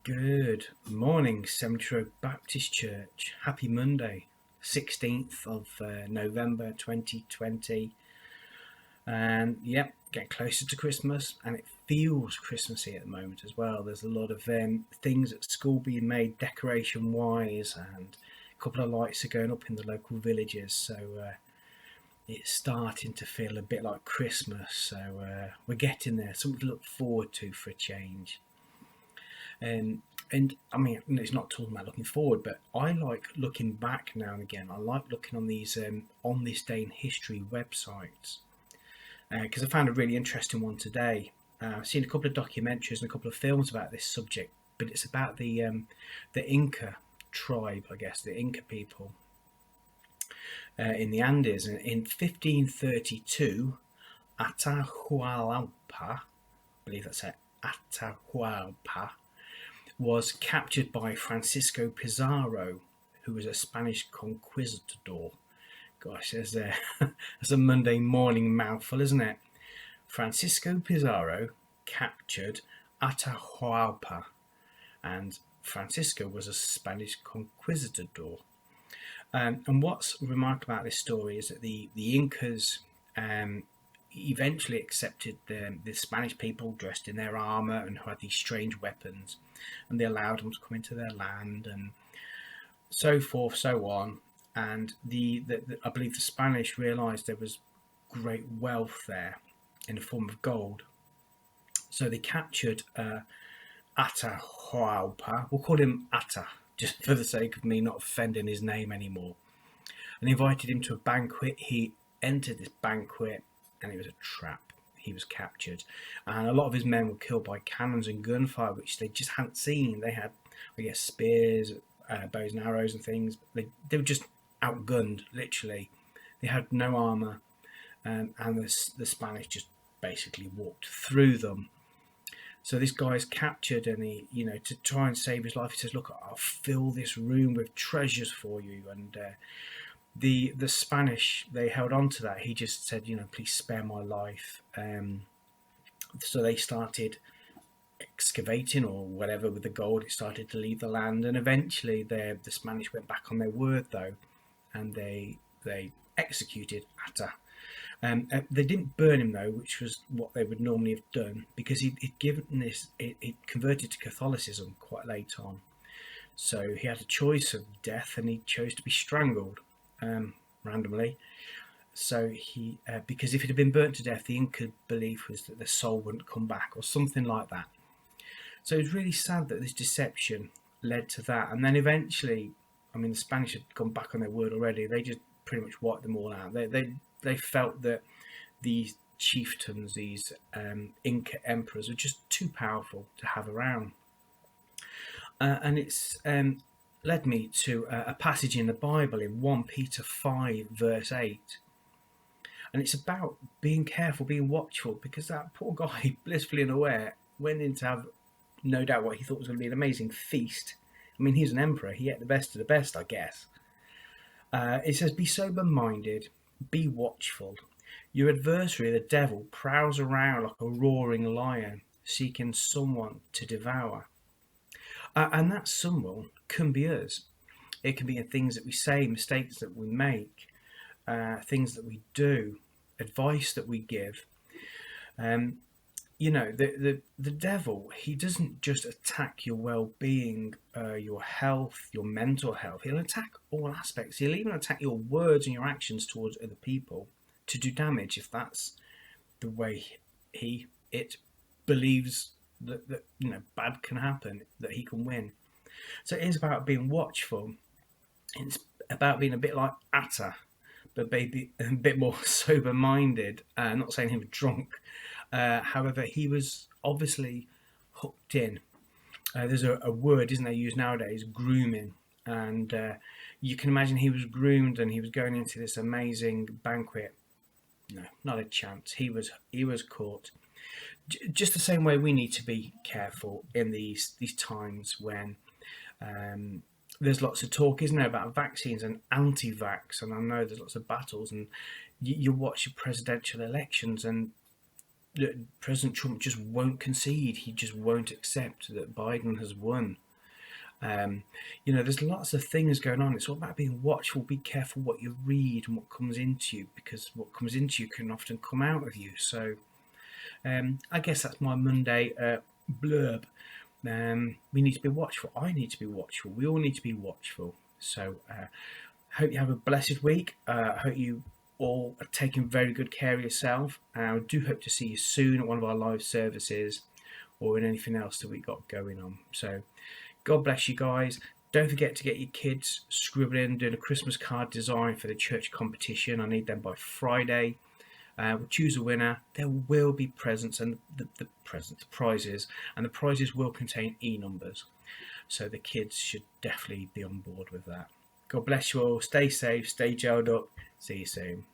Good morning, Cemetery Road Baptist Church. Happy Monday, 16th of November 2020. And yep, getting closer to Christmas, and it feels Christmassy at the moment as well. There's a lot of things at school being made decoration wise, and a couple of lights are going up in the local villages. So it's starting to feel a bit like Christmas. So we're getting there, something to look forward to for a change. And I mean, it's not talking about looking forward, but I like looking back now and again. I like looking on these on this day in history websites because I found a really interesting one today. I've seen a couple of documentaries and a couple of films about this subject, but it's about the Inca tribe, I guess, the Inca people in the Andes. And in 1532, Atahualpa, I believe that's it, Atahualpa, was captured by Francisco Pizarro, who was a Spanish conquistador. Gosh, that's a Monday morning mouthful, isn't it? Francisco Pizarro captured Atahualpa, and Francisco was a Spanish conquistador. And what's remarkable about this story is that the Incas eventually accepted the Spanish people dressed in their armor and who had these strange weapons, and they allowed them to come into their land and so forth, so on. And I believe the Spanish realized there was great wealth there in the form of gold. So they captured Atahualpa. We'll call him Ata, just for the sake of me not offending his name anymore. And invited him to a banquet. He entered this banquet, and it was a trap. He was captured, and a lot of his men were killed by cannons and gunfire, which they just hadn't seen. They had, I guess, spears, bows and arrows and things. They were just outgunned, literally. They had no armor, and the Spanish just basically walked through them. So this guy's captured, and he, to try and save his life, he says, "Look, I'll fill this room with treasures for you." And the Spanish, they held on to that. He just said, "Please spare my life." So they started excavating or whatever with the gold. It started to leave the land, and eventually the Spanish went back on their word though, and they executed Atta. They didn't burn him though, which was what they would normally have done, because he'd converted to Catholicism quite late on. So he had a choice of death, and he chose to be strangled randomly. So he, because if it had been burnt to death, the Inca belief was that the soul wouldn't come back or something like that. So it's really sad that this deception led to that. And then eventually, I mean, the Spanish had gone back on their word already. They just pretty much wiped them all out. They felt that these chieftains, these Inca emperors, were just too powerful to have around. And it's led me to a passage in the Bible in 1 Peter 5 verse 8. And it's about being careful, being watchful, because that poor guy, blissfully unaware, went in to have, no doubt, what he thought was going to be an amazing feast. I mean, he's an emperor. He ate the best of the best, I guess. It says, "Be sober-minded, be watchful. Your adversary, the devil, prowls around like a roaring lion, seeking someone to devour." And that someone can be us. It can be in things that we say, mistakes that we make, things that we do, advice that we give. The devil, he doesn't just attack your well-being, your health, your mental health. He'll attack all aspects. He'll even attack your words and your actions towards other people to do damage, if that's the way it believes that bad can happen, that he can win. So it is about being watchful. It's about being a bit like Atta, but maybe a bit more sober-minded. Not saying he was drunk. However, he was obviously hooked in. There's a word, isn't there, used nowadays, grooming. And you can imagine he was groomed, and he was going into this amazing banquet. No, not a chance. He was caught. Just the same way we need to be careful in these times when there's lots of talk, isn't there, about vaccines and anti-vax, and I know there's lots of battles, and you watch your presidential elections, and that President Trump just won't concede. He just won't accept that Biden has won. Um, there's lots of things going on. It's all about being watchful. Be careful what you read and what comes into you, because what comes into you can often come out of you. So I guess that's my Monday blurb. We need to be watchful. I need to be watchful. We all need to be watchful. So hope you have a blessed week. Hope you all are taking very good care of yourself. I do hope to see you soon at one of our live services or in anything else that we got going on. So God bless you guys. Don't forget to get your kids scribbling, doing a Christmas card design for the church competition. I need them by Friday. We'll choose a winner. There will be presents and the prizes, and the prizes will contain e-numbers. So the kids should definitely be on board with that. God bless you all. Stay safe. Stay gelled up. See you soon.